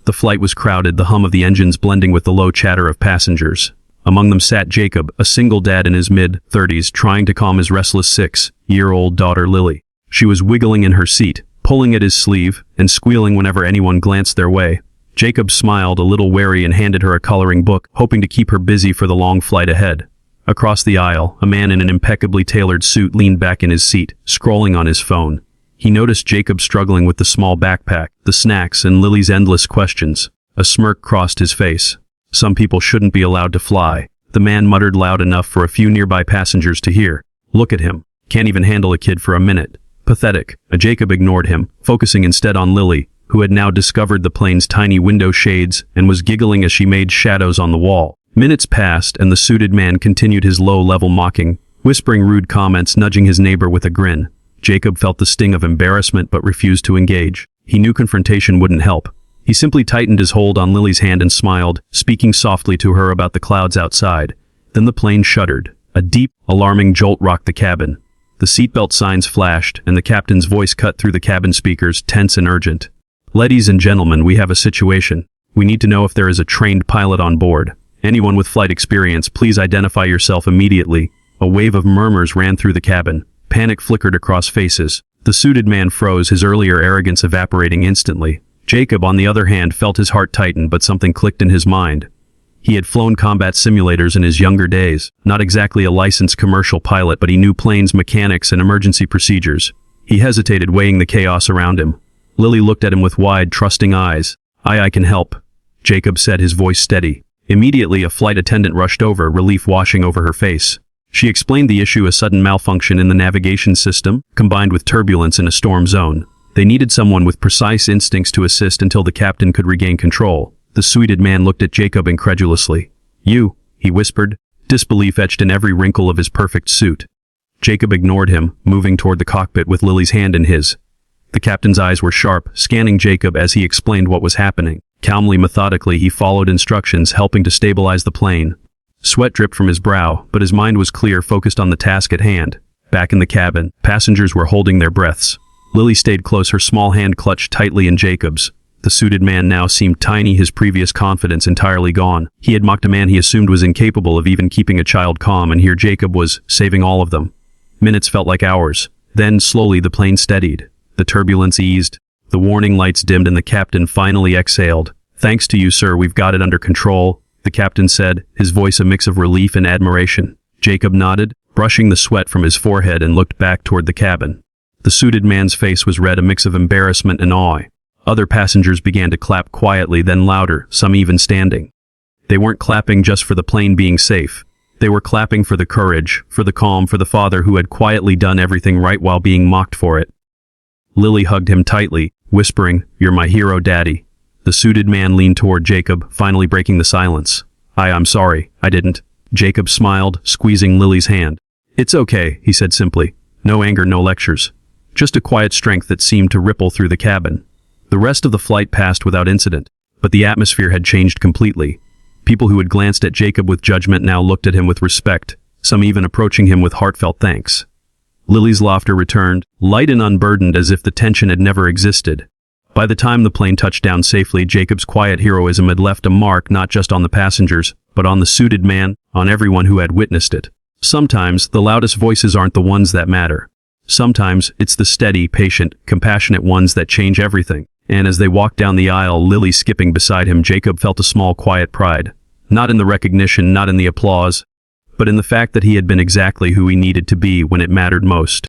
The flight was crowded, the hum of the engines blending with the low chatter of passengers. Among them sat Jacob, a single dad in his mid-30s, trying to calm his restless 6-year-old daughter Lily. She was wiggling in her seat, pulling at his sleeve, and squealing whenever anyone glanced their way. Jacob smiled, a little wary, and handed her a coloring book, hoping to keep her busy for the long flight ahead. Across the aisle, a man in an impeccably tailored suit leaned back in his seat, scrolling on his phone. He noticed Jacob struggling with the small backpack, the snacks, and Lily's endless questions. A smirk crossed his face. Some people shouldn't be allowed to fly. The man muttered loud enough for a few nearby passengers to hear. Look at him. Can't even handle a kid for a minute. Pathetic. Jacob ignored him, focusing instead on Lily, who had now discovered the plane's tiny window shades and was giggling as she made shadows on the wall. Minutes passed, and the suited man continued his low-level mocking, whispering rude comments, nudging his neighbor with a grin. Jacob felt the sting of embarrassment but refused to engage. He knew confrontation wouldn't help. He simply tightened his hold on Lily's hand and smiled, speaking softly to her about the clouds outside. Then the plane shuddered. A deep, alarming jolt rocked the cabin. The seatbelt signs flashed, and the captain's voice cut through the cabin speakers, tense and urgent. Ladies and gentlemen, we have a situation. We need to know if there is a trained pilot on board. Anyone with flight experience, please identify yourself immediately. A wave of murmurs ran through the cabin. Panic flickered across faces. The suited man froze, his earlier arrogance evaporating instantly. Jacob, on the other hand, felt his heart tighten, but something clicked in his mind. He had flown combat simulators in his younger days. Not exactly a licensed commercial pilot, but he knew planes' mechanics and emergency procedures. He hesitated, weighing the chaos around him. Lily looked at him with wide, trusting eyes. I can help," Jacob said, his voice steady. Immediately, a flight attendant rushed over, relief washing over her face. She explained the issue: a sudden malfunction in the navigation system, combined with turbulence in a storm zone. They needed someone with precise instincts to assist until the captain could regain control. The suited man looked at Jacob incredulously. "You," he whispered, disbelief etched in every wrinkle of his perfect suit. Jacob ignored him, moving toward the cockpit with Lily's hand in his. The captain's eyes were sharp, scanning Jacob as he explained what was happening. Calmly, methodically, he followed instructions, helping to stabilize the plane. Sweat dripped from his brow, but his mind was clear, focused on the task at hand. Back in the cabin, passengers were holding their breaths. Lily stayed close, her small hand clutched tightly in Jacob's. The suited man now seemed tiny, his previous confidence entirely gone. He had mocked a man he assumed was incapable of even keeping a child calm, and here Jacob was saving all of them. Minutes felt like hours. Then, slowly, the plane steadied. The turbulence eased. The warning lights dimmed, and the captain finally exhaled. "Thanks to you, sir, we've got it under control," the captain said, his voice a mix of relief and admiration. Jacob nodded, brushing the sweat from his forehead, and looked back toward the cabin. The suited man's face was red, a mix of embarrassment and awe. Other passengers began to clap quietly, then louder, some even standing. They weren't clapping just for the plane being safe. They were clapping for the courage, for the calm, for the father who had quietly done everything right while being mocked for it. Lily hugged him tightly, whispering, "You're my hero, Daddy." The suited man leaned toward Jacob, finally breaking the silence. I'm sorry, I didn't." Jacob smiled, squeezing Lily's hand. "It's okay," he said simply. No anger, no lectures. Just a quiet strength that seemed to ripple through the cabin. The rest of the flight passed without incident, but the atmosphere had changed completely. People who had glanced at Jacob with judgment now looked at him with respect, some even approaching him with heartfelt thanks. Lily's laughter returned, light and unburdened, as if the tension had never existed. By the time the plane touched down safely, Jacob's quiet heroism had left a mark not just on the passengers, but on the suited man, on everyone who had witnessed it. Sometimes, the loudest voices aren't the ones that matter. Sometimes, it's the steady, patient, compassionate ones that change everything. And as they walked down the aisle, Lily skipping beside him, Jacob felt a small, quiet pride. Not in the recognition, not in the applause, but in the fact that he had been exactly who he needed to be when it mattered most.